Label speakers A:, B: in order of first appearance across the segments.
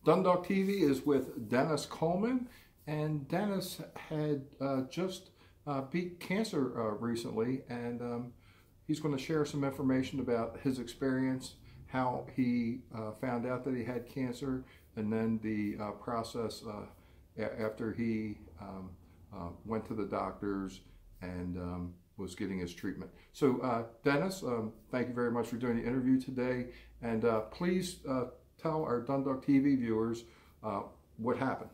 A: Dundalk TV is with Dennis Coleman, and Dennis had just beat cancer recently, and he's going to share some information about his experience, how he found out that he had cancer, and then the process after he went to the doctors and was getting his treatment. So Dennis, thank you very much for doing the interview today, and please tell our Dundalk TV viewers what happened.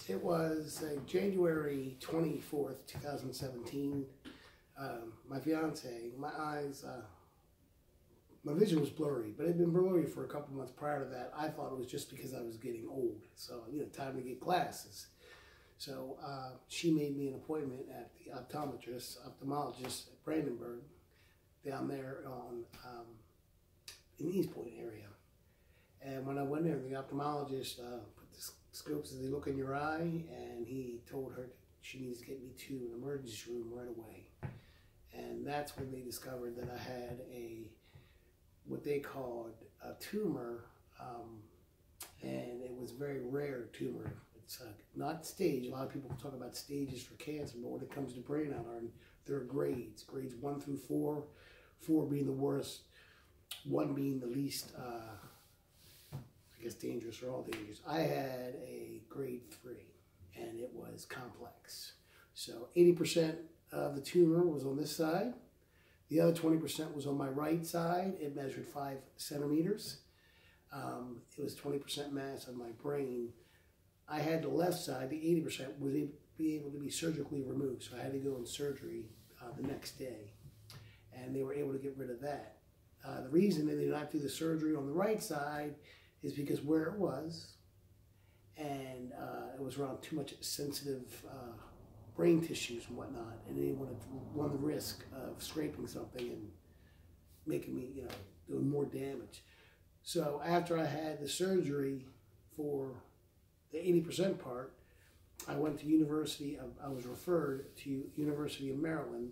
B: It was January 24th, 2017. My fiance, my eyes, my vision was blurry, but it had been blurry for a couple months prior to that. I thought it was just because I was getting old, so time to get glasses. So she made me an appointment at the optometrist at Brandenburg, down there on in the East Point area. And when I went there, the ophthalmologist put the scopes as they look in your eye, and he told her she needs to get me to an emergency room right away. And that's when they discovered that I had what they called a tumor, and it was a very rare tumor. It's not stage. A lot of people talk about stages for cancer, but when it comes to brain outline, there are grades 1 through 4, 4 being the worst, 1 being the least, I guess, dangerous, or all dangerous. I had a grade 3, and it was complex. So 80% of the tumor was on this side. The other 20% was on my right side. It measured 5 centimeters. It was 20% mass of my brain. I had the left side, the 80%, was be able to be surgically removed. So I had to go in surgery the next day, and they were able to get rid of that. The reason they did not do the surgery on the right side is because where it was, and it was around too much sensitive brain tissues and whatnot, and they wanted to run the risk of scraping something and making me, doing more damage. So after I had the surgery for the 80% part, I went to I was referred to University of Maryland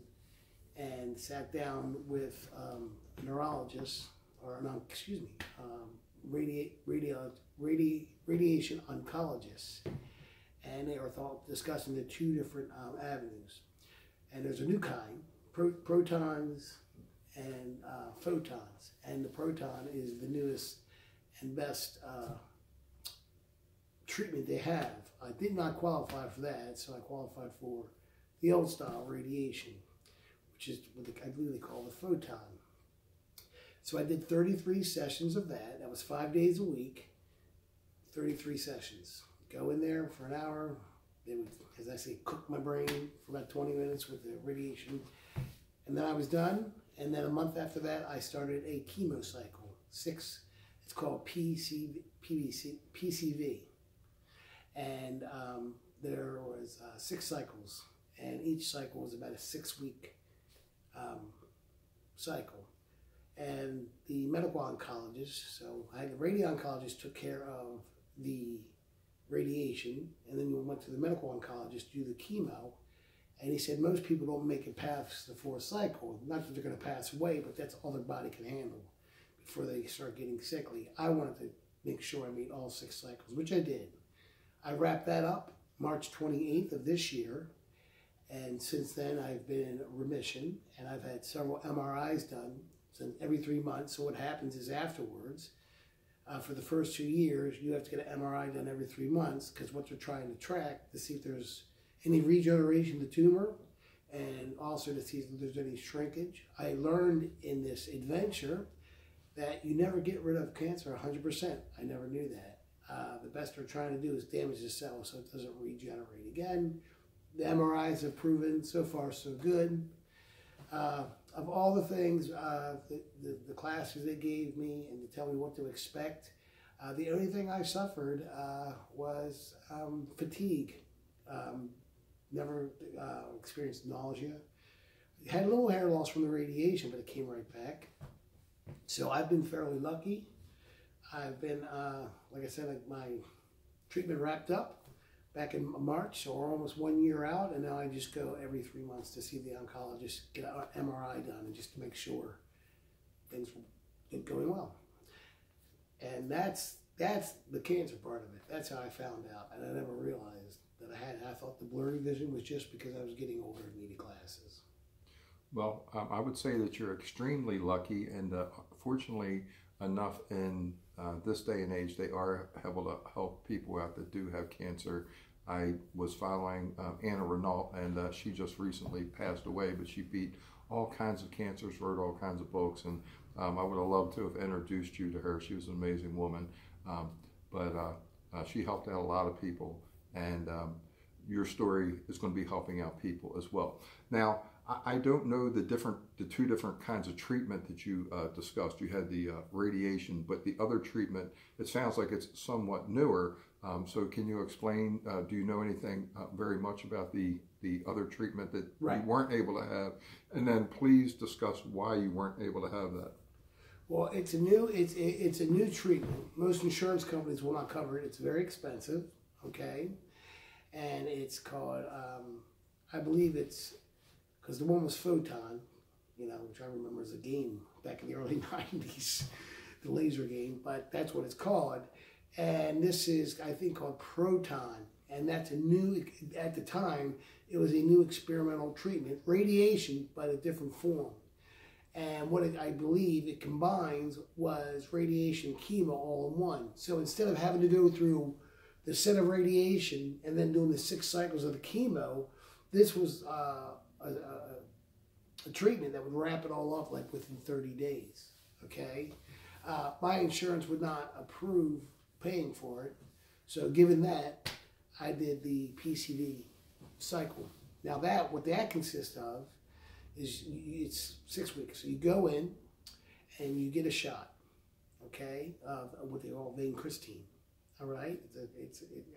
B: and sat down with a neurologist, or no, excuse me, radiation oncologist. And they were discussing the 2 different avenues. And there's a new kind, protons and photons. And the proton is the newest and best treatment they have. I did not qualify for that, so I qualified for the old style radiation, which is what I believe they call the photon. So I did 33 sessions of that. That was 5 days a week, 33 sessions. Go in there for an hour. They would, as I say, cook my brain for about 20 minutes with the radiation. And then I was done. And then a month after that, I started a chemo cycle. It's called PCV. And there was 6 cycles. And each cycle was about a 6-week cycle. And the medical oncologist, so I had the radio oncologist took care of the radiation, and then we went to the medical oncologist to do the chemo, and he said most people don't make it past the 4th cycle. Not that they're going to pass away, but that's all their body can handle before they start getting sickly. I wanted to make sure I made all 6 cycles, which I did. I wrapped that up March 28th of this year, and since then I've been in remission, and I've had several MRIs done every 3 months. So what happens is afterwards, for the first 2 years, you have to get an MRI done every 3 months, because what they're trying to track to see if there's any regeneration of the tumor, and also to see if there's any shrinkage. I learned in this adventure that you never get rid of cancer 100%. I never knew that. The best they're trying to do is damage the cell so it doesn't regenerate again. The MRIs have proven so far so good. Of all the things, the classes they gave me and to tell me what to expect, the only thing I suffered was fatigue. Never experienced nausea. Had a little hair loss from the radiation, but it came right back. So I've been fairly lucky. I've been, like I said, my treatment wrapped up back in March, so we're almost 1 year out, and now I just go every 3 months to see the oncologist, get an MRI done, and just to make sure things are going well. And that's That's the cancer part of it. That's how I found out, and I never realized that I thought the blurry vision was just because I was getting older and needed glasses.
A: Well, I would say that you're extremely lucky, and fortunately enough in this day and age, they are able to help people out that do have cancer. I was following Anna Renault, and she just recently passed away, but she beat all kinds of cancers, wrote all kinds of books, and I would have loved to have introduced you to her. She was an amazing woman, but she helped out a lot of people, and your story is going to be helping out people as well. Now, I don't know the two different kinds of treatment that you discussed. You had the radiation, but the other treatment, it sounds like it's somewhat newer. So can you explain, do you know anything very much about the other treatment that you weren't able to have? And then please discuss why you weren't able to have that.
B: Well, it's a new treatment. Most insurance companies will not cover it. It's very expensive, okay? And it's called, I believe it's, because the one was Photon, which I remember as a game back in the early 90s, the laser game, but that's what it's called. And this is, I think, called Proton. And that's at the time, it was a new experimental treatment, radiation, but a different form. And what I believe it combines was radiation and chemo all in one. So instead of having to go through the set of radiation and then doing the 6 cycles of the chemo, this was a treatment that would wrap it all up like within 30 days, okay? My insurance would not approve paying for it. So given that, I did the PCV cycle. Now what that consists of is it's 6 weeks. So you go in and you get a shot, okay, of what they call vincristine, all right?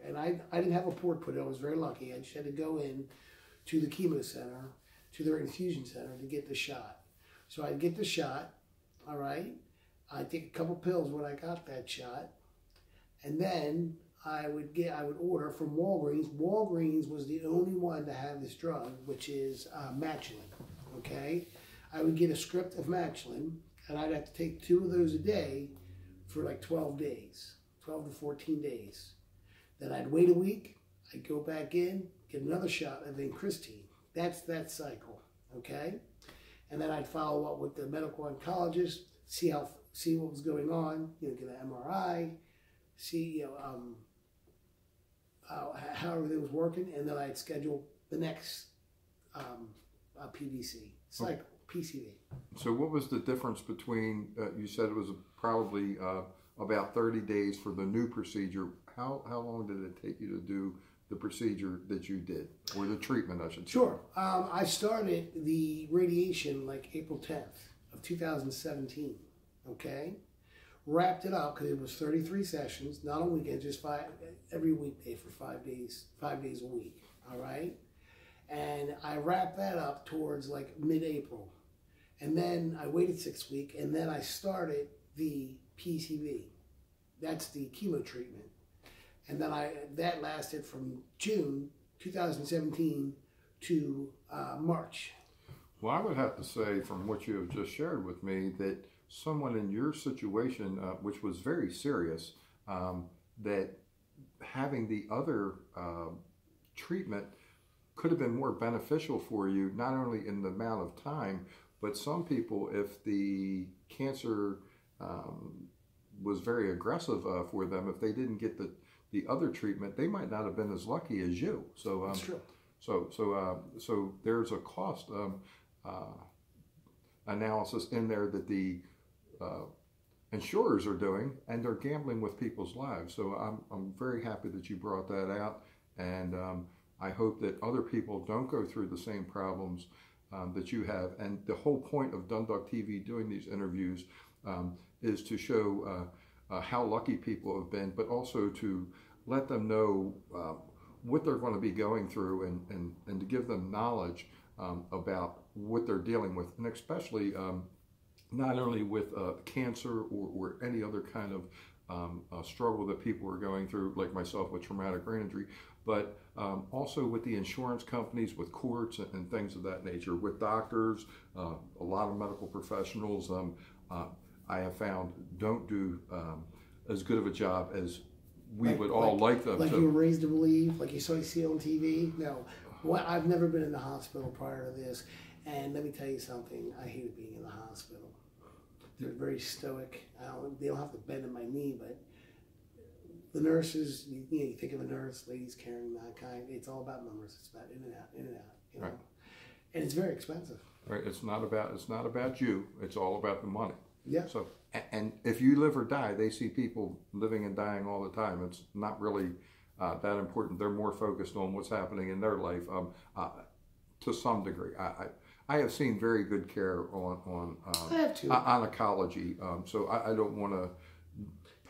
B: And I didn't have a port put in. I was very lucky. I just had to go in to the chemo center, to their infusion center to get the shot. So I'd get the shot, all right? I'd take a couple pills when I got that shot, and then I would order from Walgreens. Walgreens was the only one to have this drug, which is Machilin, okay? I would get a script of Machilin, and I'd have to take 2 of those a day for like 12 days, 12 to 14 days. Then I'd wait a week, I'd go back in, get another shot of vincristine. That's that cycle, okay? And then I'd follow up with the medical oncologist, see what was going on, get an MRI, see how everything was working, and then I'd schedule the next PVC cycle, PCV.
A: So what was the difference between, you said it was probably about 30 days for the new procedure. How long did it take you to do the procedure that you did, or the treatment, I should say?
B: Sure. I started the radiation like April 10th of 2017, okay? Wrapped it up because it was 33 sessions, not on weekends, just every weekday for 5 days a week, all right? And I wrapped that up towards like mid-April. And then I waited 6 weeks, and then I started the PCV. That's the chemo treatment. And then that lasted from June 2017 to March.
A: Well, I would have to say, from what you have just shared with me, that someone in your situation, which was very serious, that having the other treatment could have been more beneficial for you, not only in the amount of time, but some people, if the cancer was very aggressive for them, if they didn't get the other treatment, they might not have been as lucky as you. So,
B: That's true.
A: So there's a cost analysis in there that the insurers are doing, and they're gambling with people's lives. So I'm very happy that you brought that out, and I hope that other people don't go through the same problems that you have. And the whole point of Dundalk TV doing these interviews is to show how lucky people have been, but also to let them know what they're going to be going through, and to give them knowledge about what they're dealing with, and especially not only with cancer or any other kind of struggle that people are going through, like myself with traumatic brain injury, but also with the insurance companies, with courts and things of that nature, with doctors, a lot of medical professionals I have found don't do as good of a job as we
B: Like-
A: would all like them
B: Like
A: to.
B: you were raised to believe, like you see on TV. No, I've never been in the hospital prior to this, and let me tell you something. I hated being in the hospital. They're very stoic. They don't have to bend in my knee, but the nurses, you think of a nurse, ladies carrying that kind. It's all about numbers. It's about in and out, in and out. You know?
A: Right.
B: And it's very expensive.
A: Right. It's not about you. It's all about the money.
B: Yeah.
A: So, and if you live or die, they see people living and dying all the time. It's not really that important. They're more focused on what's happening in their life to some degree. I have seen very good care on
B: I have too.
A: oncology. So I don't want to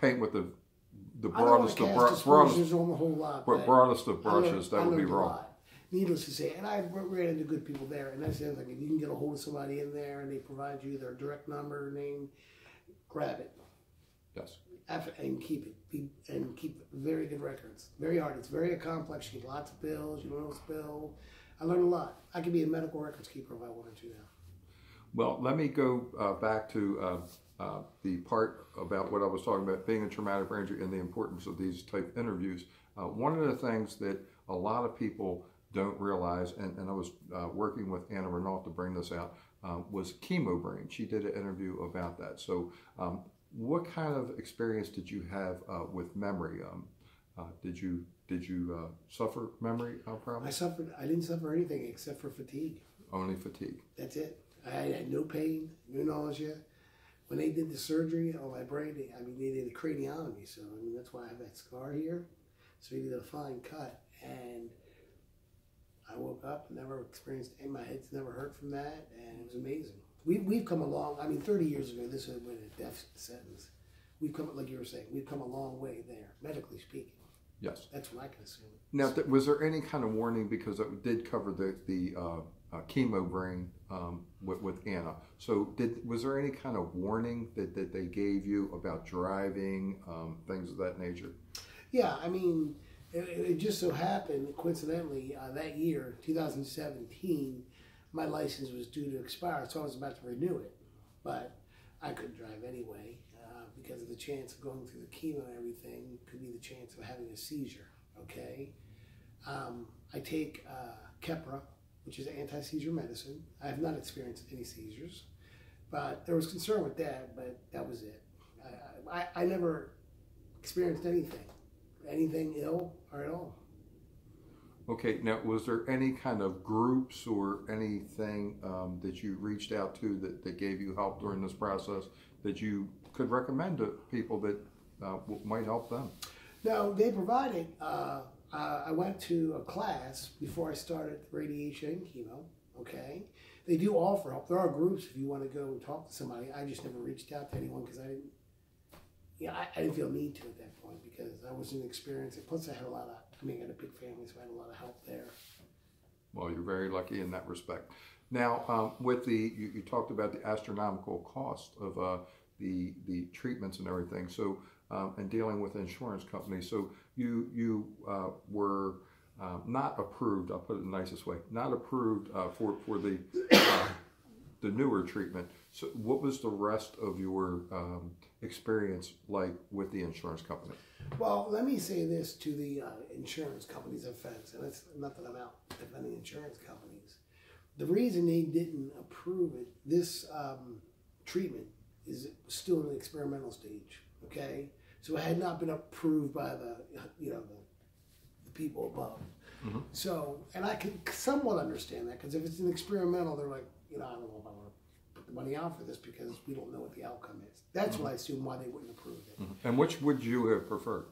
A: paint with the
B: I don't want
A: broadest
B: to
A: of
B: cast aspersions on the whole lot. but
A: broadest of
B: I
A: brushes. That would be
B: learned a
A: wrong.
B: lot. Needless to say, and I ran into good people there, and that's the other thing. If you can get a hold of somebody in there and they provide you their direct number, name, grab it.
A: Yes.
B: And keep it. And keep very good records. Very hard. It's very complex. You get lots of bills. You don't know what's billed. I learned a lot. I could be a medical records keeper if I wanted to now.
A: Well, let me go back to the part about what I was talking about, being a traumatic brain injury and the importance of these type interviews. One of the things that a lot of people don't realize, and I was working with Anna Renault to bring this out, was chemo brain. She did an interview about that. So what kind of experience did you have with memory? Did you suffer memory problems?
B: I didn't suffer anything except for fatigue.
A: Only fatigue.
B: That's it. I had no pain, no nausea. When they did the surgery on my brain, they did a craniotomy, so that's why I have that scar here. So they did a fine cut, and I woke up, never experienced, and my head's never hurt from that, and it was amazing. We've come along. 30 years ago, this would have been a death sentence. We've come, like you were saying, we've come a long way there, medically speaking.
A: Yes.
B: That's what I can assume.
A: Now, was there any kind of warning, because it did cover the chemo brain with Anna? So was there any kind of warning that they gave you about driving, things of that nature?
B: Yeah, it just so happened, coincidentally, that year, 2017, my license was due to expire, so I was about to renew it. But I couldn't drive anyway because of the chance of going through the chemo and everything could be the chance of having a seizure, okay? I take Keppra, which is anti-seizure medicine. I have not experienced any seizures, but there was concern with that, but that was it. I never experienced anything ill or at all.
A: Okay, now was there any kind of groups or anything that you reached out to that gave you help during this process that you could recommend to people that might help them?
B: No, they provided, I went to a class before I started radiation and chemo, okay? They do offer help. There are groups if you want to go and talk to somebody. I just never reached out to anyone because I didn't feel a need to at that point because I wasn't experienced. Plus I had I got a big family, so I had a lot of help there.
A: Well, you're very lucky in that respect. Now, with you talked about the astronomical cost of the treatments and everything. So, and dealing with insurance companies. So you were not approved. I'll put it in the nicest way. Not approved for the newer treatment. So, what was the rest of your experience like with the insurance company?
B: Well, let me say this to the insurance company's offense, and it's not that I'm out defending insurance companies. The reason they didn't approve it, this treatment is still in the experimental stage, okay? So it had not been approved by the people above. Mm-hmm. So, and I can somewhat understand that, because if it's an experimental, they're like, I don't know if I want to put the money out for this because we don't know what the outcome is. That's what I assume why they wouldn't approve it.
A: Mm-hmm. And which would you have preferred?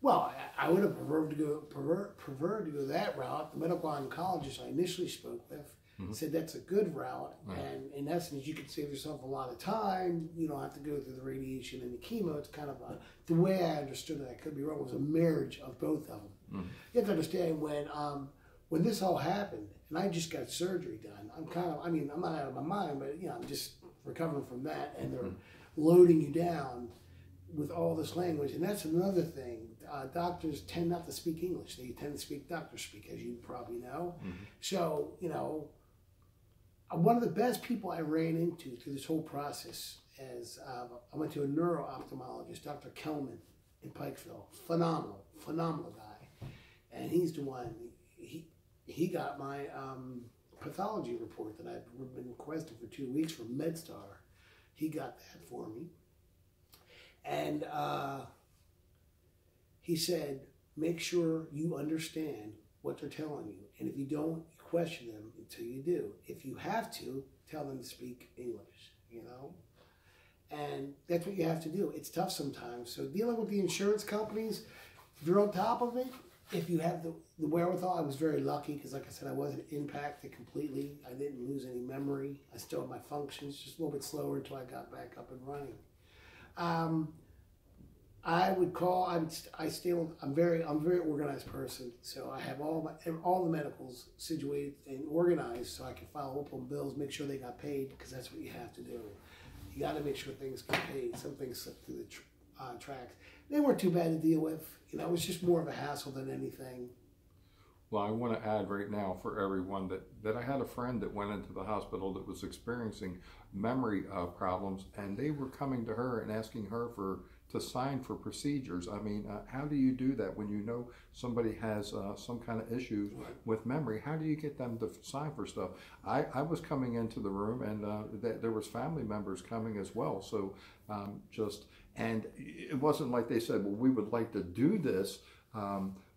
B: Well, I would have preferred to go that route. The medical oncologist I initially spoke with said that's a good route, and in essence, you could save yourself a lot of time. You don't have to go through the radiation and the chemo. It's kind of the way I understood it, I could be wrong, was a marriage of both of them. You have to understand when this all happened, and I just got surgery done. I'm not out of my mind, but I'm just recovering from that, and they're loading you down with all this language, and that's another thing. Doctors tend not to speak English. They tend to speak doctor speak, as you probably know. So, one of the best people I ran into through this whole process, as I went to a neuro-ophthalmologist, Dr. Kelman in Pikeville. Phenomenal guy. And he's the one, he got my pathology report that I've been requesting for 2 weeks from MedStar. He got that for me. And he said, make sure you understand what they're telling you. And if you don't, question them until you do. If you have to, tell them to speak English, you know? And that's what you have to do. It's tough sometimes. So dealing with the insurance companies, if you're on top of it, if you have the wherewithal, I was very lucky because, like I said, I wasn't impacted completely. I didn't lose any memory. I still had my functions, just a little bit slower until I got back up and running. I would call. I'm a very organized person, so I have all the medicals situated and organized, so I can follow up on bills, make sure they got paid, because that's what you have to do. You got to make sure things get paid. Some things slip through the tracks. They weren't too bad to deal with. You know, it was just more of a hassle than anything.
A: Well, I want to add right now for everyone that I had a friend that went into the hospital that was experiencing memory problems, and they were coming to her and asking her to sign for procedures. I mean, how do you do that when you know somebody has some kind of issues with memory? How do you get them to sign for stuff? I was coming into the room, and there was family members coming as well. So and it wasn't like they said, well, we would like to do this.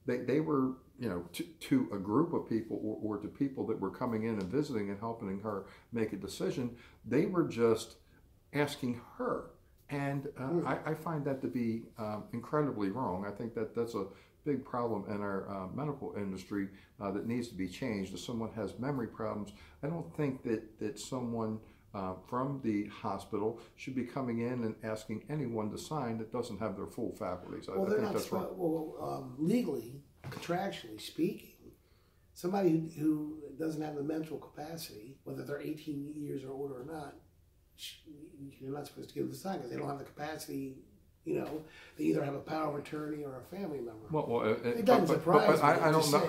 A: They were, you know, to a group of people or to people that were coming in and visiting and helping her make a decision. They were just asking her. And I find that to be incredibly wrong. I think that's a big problem in our medical industry that needs to be changed. If someone has memory problems, I don't think that someone from the hospital should be coming in and asking anyone to sign that doesn't have their full faculties.
B: Well,
A: I think that's wrong.
B: Well, legally, contractually speaking, somebody who doesn't have the mental capacity, whether they're 18 years or older or not, you're not supposed to give them the sign because they don't have the capacity. You know, they either have a power of attorney or a family member. It doesn't surprise me.
A: I don't know.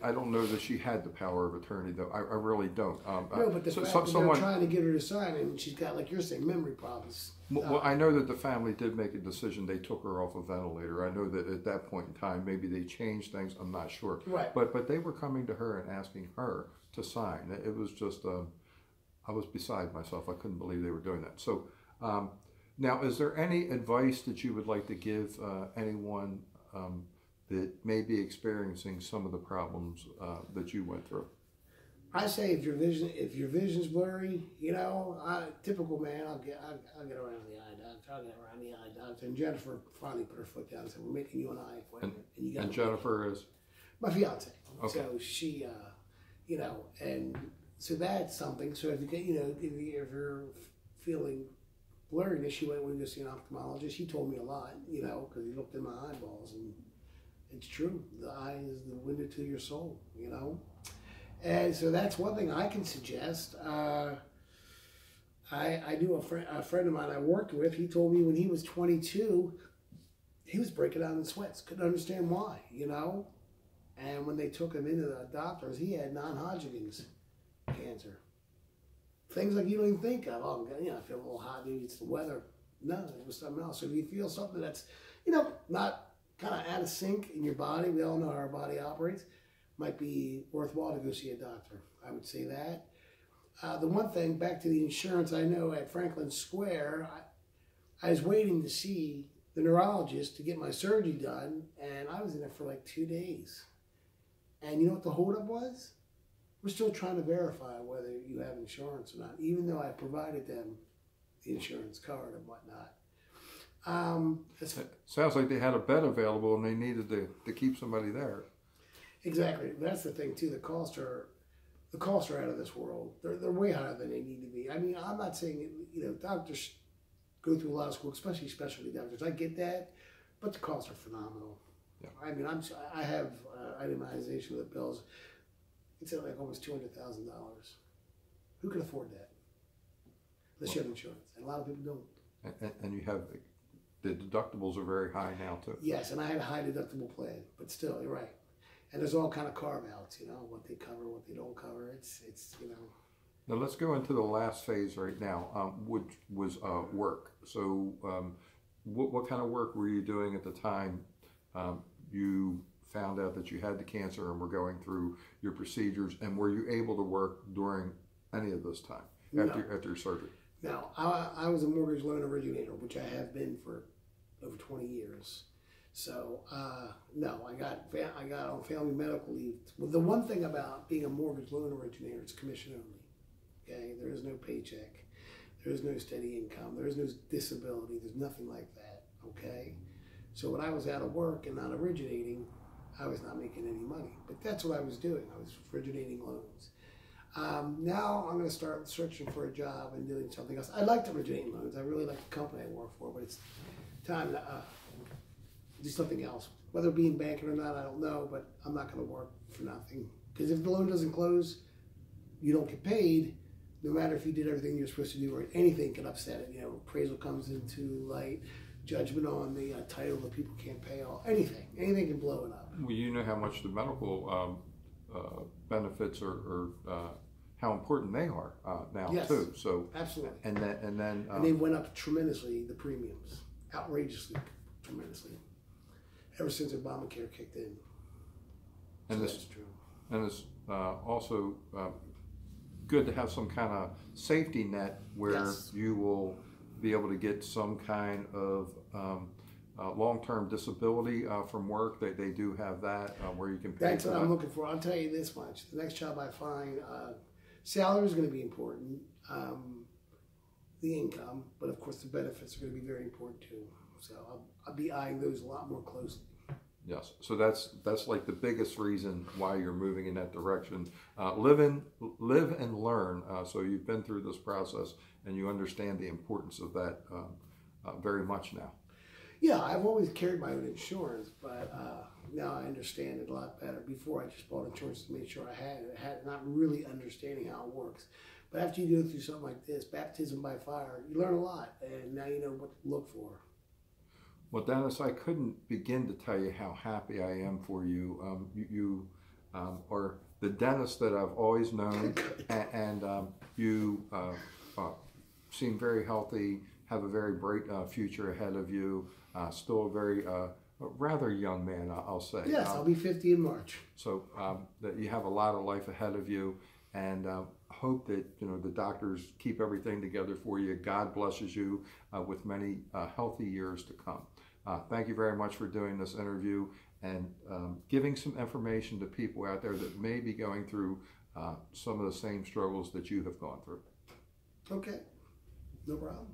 A: I don't know that she had the power of attorney, though. I really don't.
B: No, but the fact that they're trying to get her to sign, and she's got, like you're saying, memory problems.
A: Well, I know that the family did make a decision. They took her off a ventilator. I know that at that point in time, maybe they changed things. I'm not sure.
B: Right.
A: But they were coming to her and asking her to sign. It was just. I was beside myself. I couldn't believe they were doing that. So, now, is there any advice that you would like to give anyone that may be experiencing some of the problems that you went through?
B: I say if your vision's blurry, you know, typical man, I'll get around the eye doctor. I'll get around the eye doctor. And Jennifer finally put her foot down and said, "We're making you an eye appointment."
A: And Jennifer is
B: my fiance.
A: Okay.
B: So she, you know, and so that's something. So if you get, you know, if you're feeling blurriness, she went to go see an ophthalmologist. He told me a lot, you know, because he looked in my eyeballs, and it's true. The eye is the window to your soul, you know. And so that's one thing I can suggest. I knew a friend of mine I worked with. He told me when he was 22, he was breaking out in sweats. Couldn't understand why, you know. And when they took him into the doctors, he had non-Hodgkin's cancer. Things like you don't even think of. Oh, you know, I feel a little hot. Maybe it's the weather. No, it was something else. So if you feel something that's, you know, not kind of out of sync in your body, we all know how our body operates, might be worthwhile to go see a doctor. I would say that. The one thing, back to the insurance, I know at Franklin Square, I was waiting to see the neurologist to get my surgery done, and I was in there for like 2 days. And you know what the holdup was? We're still trying to verify whether you have insurance or not, even though I provided them the insurance card and whatnot.
A: Sounds like they had a bed available and they needed to keep somebody there.
B: Exactly. That's the thing too. The costs are out of this world. They're way higher than they need to be. I mean, I'm not saying, you know, doctors go through a lot of school, especially specialty doctors. I get that, but the costs are phenomenal. Yeah. I mean, I have itemization of the bills. It's at like almost $200,000. Who can afford that? Unless you have insurance, and a lot of people don't.
A: And you have the deductibles are very high now too.
B: Yes, and I had a high deductible plan, but still, you're right. And there's all kind of carve outs, you know, what they cover, what they don't cover. It's you know.
A: Now let's go into the last phase right now, which was work. So, what kind of work were you doing at the time you found out that you had the cancer and were going through your procedures? And were you able to work during any of this time after your surgery?
B: No, I was a mortgage loan originator, which I have been for over 20 years. So, no, I got on family medical leave. Well, the one thing about being a mortgage loan originator is commission only. Okay, there is no paycheck, there is no steady income, there is no disability, there's nothing like that. Okay, so when I was out of work and not originating, I was not making any money. But that's what I was doing. I was originating loans. Now I'm going to start searching for a job and doing something else. I like to originate loans. I really like the company I work for, but it's time to do something else. Whether it be in banking or not, I don't know, but I'm not going to work for nothing. Because if the loan doesn't close, you don't get paid. No matter if you did everything you're supposed to do, or anything can upset it. You know, appraisal comes into light, judgment on the title that people can't pay off. Anything can blow it up.
A: Well, you know how much the medical benefits are how important they are now,
B: yes,
A: too. So
B: absolutely.
A: And then
B: and they went up tremendously. The premiums, outrageously, tremendously, ever since Obamacare kicked in.
A: And
B: so
A: this
B: that's true.
A: And it's also good to have some kind of safety net where
B: Yes.
A: you will be able to get some kind of long-term disability from work. They do have that where you can pay.
B: That's what I'm looking for. I'll tell you this much: the next job I find, salary is going to be important, the income, but of course the benefits are going to be very important too. So I'll be eyeing those a lot more closely.
A: Yes, so that's like the biggest reason why you're moving in that direction. Live and learn. So you've been through this process and you understand the importance of that very much now.
B: Yeah, I've always carried my own insurance, but now I understand it a lot better. Before I just bought insurance to make sure I had not really understanding how it works. But after you go through something like this, baptism by fire, you learn a lot, and now you know what to look for.
A: Well, Dennis, I couldn't begin to tell you how happy I am for you. You are the Dennis that I've always known, and you seem very healthy, have a very bright future ahead of you, still a very rather young man, I'll say.
B: Yes, I'll be 50 in March.
A: So that you have a lot of life ahead of you, and hope that the doctors keep everything together for you. God blesses you with many healthy years to come. Thank you very much for doing this interview and giving some information to people out there that may be going through some of the same struggles that you have gone through.
B: Okay, no problem.